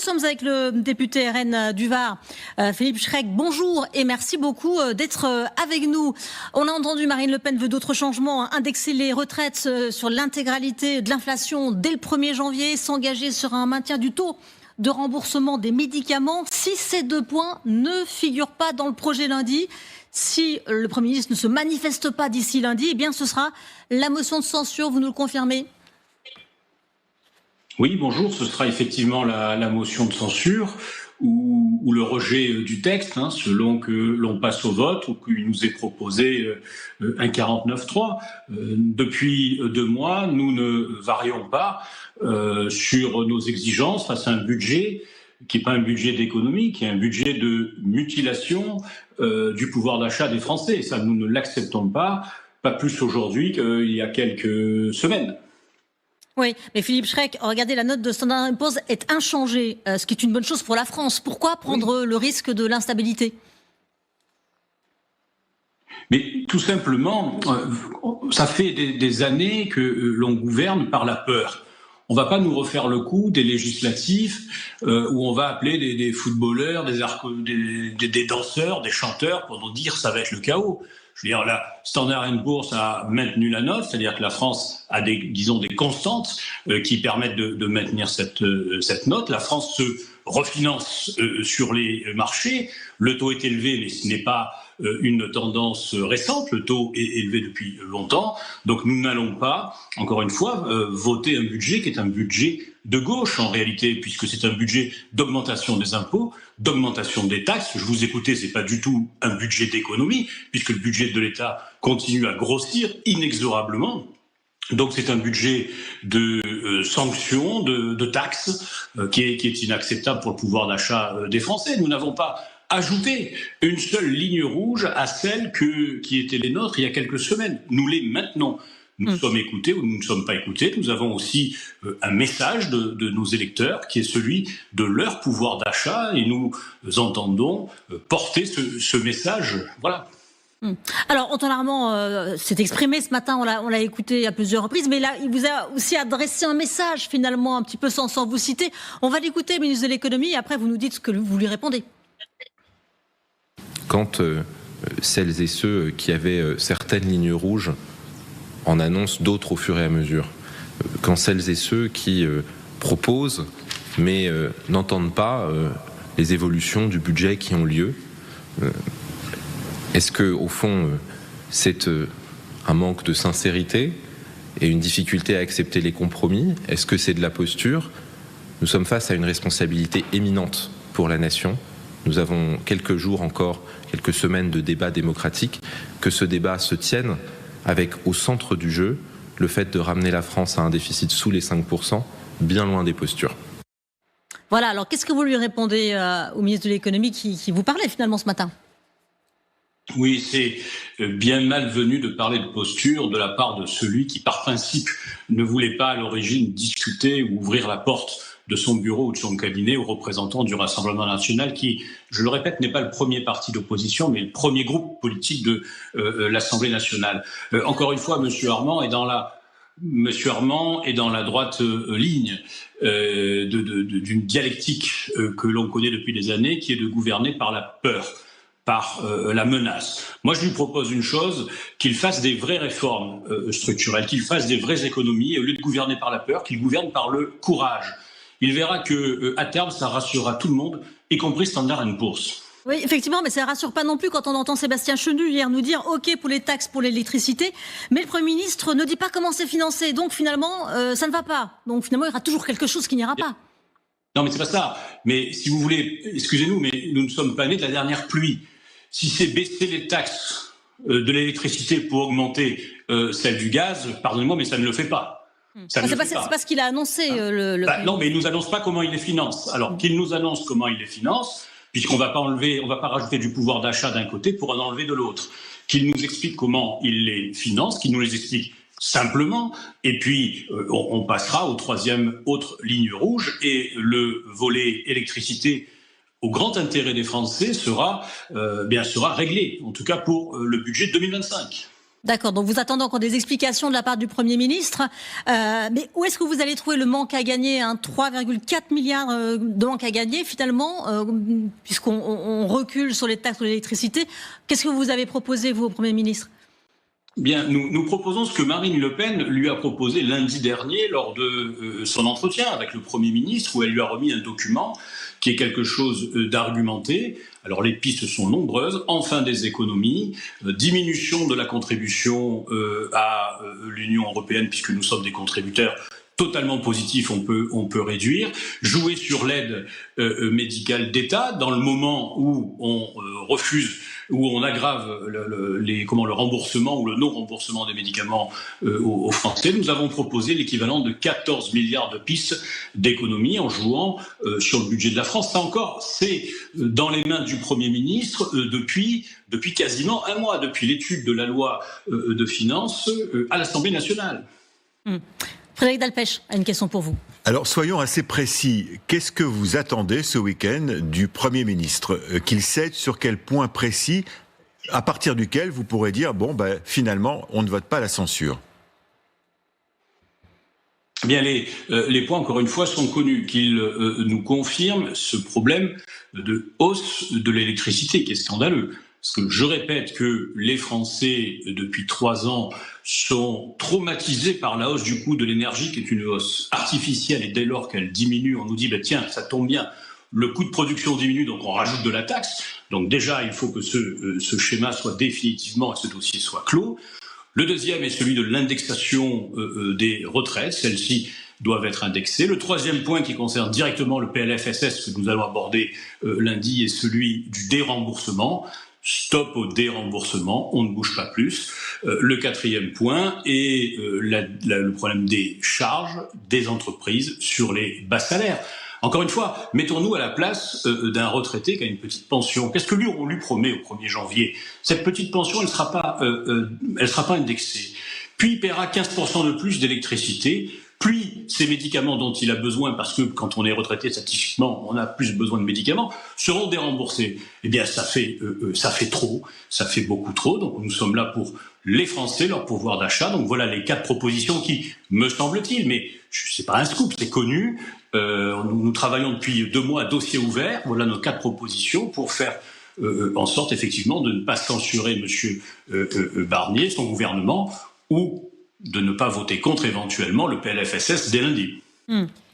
sommes avec le député RN du Var, Philippe Schreck. Bonjour et merci beaucoup d'être avec nous. On a entendu Marine Le Pen veut d'autres changements, indexer les retraites sur l'intégralité de l'inflation dès le 1er janvier, s'engager sur un maintien du taux de remboursement des médicaments. Si ces 2 points ne figurent pas dans le projet lundi, si le Premier ministre ne se manifeste pas d'ici lundi, eh bien ce sera la motion de censure, vous nous le confirmez ? Oui, bonjour, ce sera effectivement la motion de censure ou le rejet du texte, selon que l'on passe au vote ou qu'il nous est proposé un 49-3. Depuis 2 mois, nous ne varions pas sur nos exigences face à un budget qui n'est pas un budget d'économie, qui est un budget de mutilation du pouvoir d'achat des Français. Et ça, nous ne l'acceptons pas plus aujourd'hui qu'il y a quelques semaines. Oui, mais Philippe Schreck, regardez, la note de Standard & Poor's est inchangée, ce qui est une bonne chose pour la France. Pourquoi prendre le risque de l'instabilité ? Mais tout simplement, ça fait des années que l'on gouverne par la peur. On ne va pas nous refaire le coup des législatifs où on va appeler des footballeurs, des danseurs, des chanteurs pour nous dire ça va être le chaos. Je veux dire, la Standard & Poor's a maintenu la note, c'est-à-dire que la France a des constantes qui permettent de maintenir cette note. La France se refinance sur les marchés. Le taux est élevé, mais ce n'est pas une tendance récente. Le taux est élevé depuis longtemps. Donc nous n'allons pas, encore une fois, voter un budget qui est un budget de gauche en réalité, puisque c'est un budget d'augmentation des impôts, d'augmentation des taxes. Je vous écoutais, c'est pas du tout un budget d'économie, puisque le budget de l'État continue à grossir inexorablement. Donc c'est un budget de sanctions, de taxes, qui est inacceptable pour le pouvoir d'achat des Français. Nous n'avons pas ajouté une seule ligne rouge à celle qui était les nôtres il y a quelques semaines. Nous les maintenons. Nous sommes écoutés ou nous ne sommes pas écoutés. Nous avons aussi un message de nos électeurs qui est celui de leur pouvoir d'achat et nous entendons porter ce message. Voilà. Alors, Antoine Armand s'est exprimé ce matin, on l'a écouté à plusieurs reprises, mais là, il vous a aussi adressé un message, finalement, un petit peu sans vous citer. On va l'écouter, ministre de l'économie, et après, vous nous dites ce que vous lui répondez. Quand celles et ceux qui avaient certaines lignes rouges en annoncent d'autres au fur et à mesure, quand celles et ceux qui proposent, mais n'entendent pas les évolutions du budget qui ont lieu, est-ce que, au fond, c'est un manque de sincérité et une difficulté à accepter les compromis ? Est-ce que c'est de la posture ? Nous sommes face à une responsabilité éminente pour la nation. Nous avons quelques jours encore, quelques semaines de débat démocratique. Que ce débat se tienne avec au centre du jeu le fait de ramener la France à un déficit sous les 5%, bien loin des postures. Voilà, alors qu'est-ce que vous lui répondez au ministre de l'économie qui vous parlait finalement ce matin ? Oui, c'est bien malvenu de parler de posture de la part de celui qui, par principe, ne voulait pas à l'origine discuter ou ouvrir la porte de son bureau ou de son cabinet aux représentants du Rassemblement national qui, je le répète, n'est pas le premier parti d'opposition, mais le premier groupe politique de l'Assemblée nationale. Encore une fois, M. Armand est dans la droite ligne d'une dialectique que l'on connaît depuis des années, qui est de gouverner par la peur, par la menace. Moi, je lui propose une chose, qu'il fasse des vraies réformes structurelles, qu'il fasse des vraies économies, et au lieu de gouverner par la peur, qu'il gouverne par le courage. Il verra qu'à terme, ça rassurera tout le monde, y compris Standard & Poor's. Oui, effectivement, mais ça ne rassure pas non plus quand on entend Sébastien Chenu hier nous dire « OK pour les taxes pour l'électricité », mais le Premier ministre ne dit pas comment c'est financé. Donc finalement, ça ne va pas. Donc finalement, il y aura toujours quelque chose qui n'ira pas. Non, mais c'est pas ça. Mais si vous voulez, excusez-nous, mais nous ne sommes pas nés de la dernière pluie. Si c'est baisser les taxes de l'électricité pour augmenter celle du gaz, pardonnez-moi, mais ça ne le fait pas. C'est pas ce qu'il a annoncé. Non, mais il nous annonce pas comment il les finance. Alors qu'il nous annonce comment il les finance, puisqu'on va pas rajouter du pouvoir d'achat d'un côté pour en enlever de l'autre. Qu'il nous explique comment il les finance, qu'il nous les explique simplement, et puis on passera au troisième autre ligne rouge, et le volet électricité au grand intérêt des Français sera réglé, en tout cas pour le budget 2025. D'accord, donc vous attendez encore des explications de la part du Premier ministre. Mais où est-ce que vous allez trouver le manque à gagner, 3,4 milliards de manque à gagner finalement, puisqu'on recule sur les taxes de l'électricité. Qu'est-ce que vous avez proposé, vous, au Premier ministre ? Bien, nous proposons ce que Marine Le Pen lui a proposé lundi dernier lors de son entretien avec le Premier ministre, où elle lui a remis un document qui est quelque chose d'argumenté. Alors les pistes sont nombreuses, enfin des économies, diminution de la contribution à l'Union européenne puisque nous sommes des contributeurs totalement positifs, on peut réduire, jouer sur l'aide médicale d'État dans le moment où on refuse, où on aggrave le remboursement ou le non-remboursement des médicaments aux Français. Nous avons proposé l'équivalent de 14 milliards de pistes d'économie en jouant sur le budget de la France. Ça encore, c'est dans les mains du Premier ministre depuis quasiment un mois, depuis l'étude de la loi de finances à l'Assemblée nationale. Frédéric Delpech a une question pour vous. Alors soyons assez précis. Qu'est-ce que vous attendez ce week-end du Premier ministre ? Qu'il cède sur quel point précis, à partir duquel vous pourrez dire finalement on ne vote pas la censure ? Bien, les points, encore une fois, sont connus, qu'il nous confirme ce problème de hausse de l'électricité qui est scandaleux. Parce que je répète que les Français, depuis 3 ans, sont traumatisés par la hausse du coût de l'énergie, qui est une hausse artificielle, et dès lors qu'elle diminue, on nous dit tiens, ça tombe bien, le coût de production diminue, donc on rajoute de la taxe. Donc déjà, il faut que ce schéma soit définitivement, et ce dossier soit clos. Le deuxième est celui de l'indexation des retraites. Celles-ci doivent être indexées. Le troisième point qui concerne directement le PLFSS que nous allons aborder lundi est celui du déremboursement. Stop au déremboursement, on ne bouge pas plus. Le quatrième point est le problème des charges des entreprises sur les bas salaires. Encore une fois, mettons-nous à la place d'un retraité qui a une petite pension. Qu'est-ce que on lui promet au 1er janvier ? Cette petite pension, elle sera pas indexée. Puis il paiera 15% de plus d'électricité. Puis ces médicaments dont il a besoin, parce que quand on est retraité statistiquement, on a plus besoin de médicaments, seront déremboursés. Eh bien, ça fait trop, ça fait beaucoup trop. Donc nous sommes là pour les Français, leur pouvoir d'achat. Donc voilà les 4 propositions qui, me semble-t-il, mais c'est pas un scoop, c'est connu. Nous travaillons depuis 2 mois à dossier ouvert. Voilà nos 4 propositions pour faire en sorte effectivement de ne pas censurer Monsieur Barnier, son gouvernement, ou de ne pas voter contre éventuellement le PLFSS dès lundi.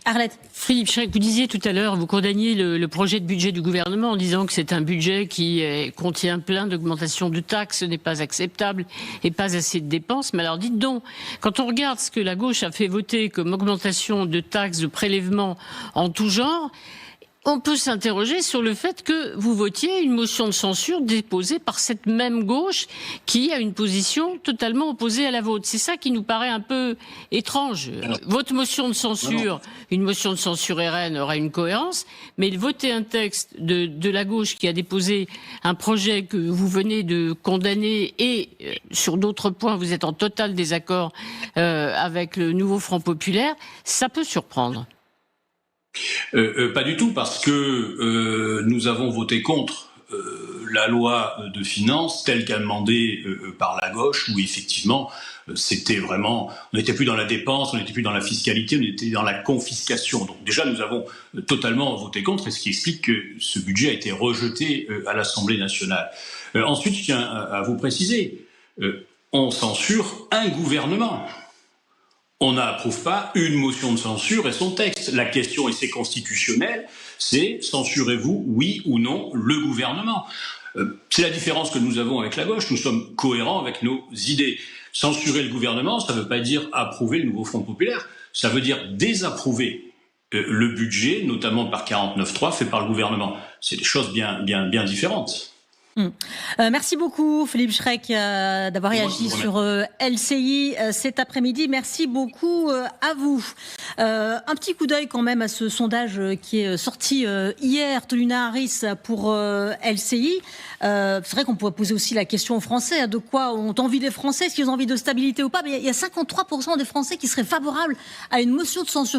Arlette. Philippe Schrek, vous disiez tout à l'heure, vous condamniez le projet de budget du gouvernement en disant que c'est un budget qui contient plein d'augmentations de taxes, ce n'est pas acceptable et pas assez de dépenses. Mais alors dites donc, quand on regarde ce que la gauche a fait voter comme augmentation de taxes, de prélèvements en tout genre, on peut s'interroger sur le fait que vous votiez une motion de censure déposée par cette même gauche qui a une position totalement opposée à la vôtre. C'est ça qui nous paraît un peu étrange. Votre motion de censure, une motion de censure RN aura une cohérence, mais voter un texte de la gauche qui a déposé un projet que vous venez de condamner et sur d'autres points vous êtes en total désaccord avec le nouveau Front populaire, ça peut surprendre. Pas du tout, parce que nous avons voté contre la loi de finances telle qu'amendée par la gauche, où effectivement c'était vraiment, on n'était plus dans la dépense, on n'était plus dans la fiscalité, on était dans la confiscation. Donc déjà nous avons totalement voté contre, et ce qui explique que ce budget a été rejeté à l'Assemblée nationale. Ensuite, je tiens à vous préciser, on censure un gouvernement. On n'approuve pas une motion de censure et son texte. La question, et c'est constitutionnel, c'est censurez-vous, oui ou non, le gouvernement ? C'est la différence que nous avons avec la gauche. Nous sommes cohérents avec nos idées. Censurer le gouvernement, ça ne veut pas dire approuver le nouveau Front populaire. Ça veut dire désapprouver le budget, notamment par 49.3, fait par le gouvernement. C'est des choses bien différentes. Merci beaucoup Philippe Schrek d'avoir réagi sur LCI cet après-midi. Merci beaucoup à vous. Un petit coup d'œil quand même à ce sondage qui est sorti hier, Toluna Harris pour LCI. C'est vrai qu'on pourrait poser aussi la question aux Français, de quoi ont envie les Français, est-ce qu'ils ont envie de stabilité ou pas, mais il y a 53% des Français qui seraient favorables à une motion de censure.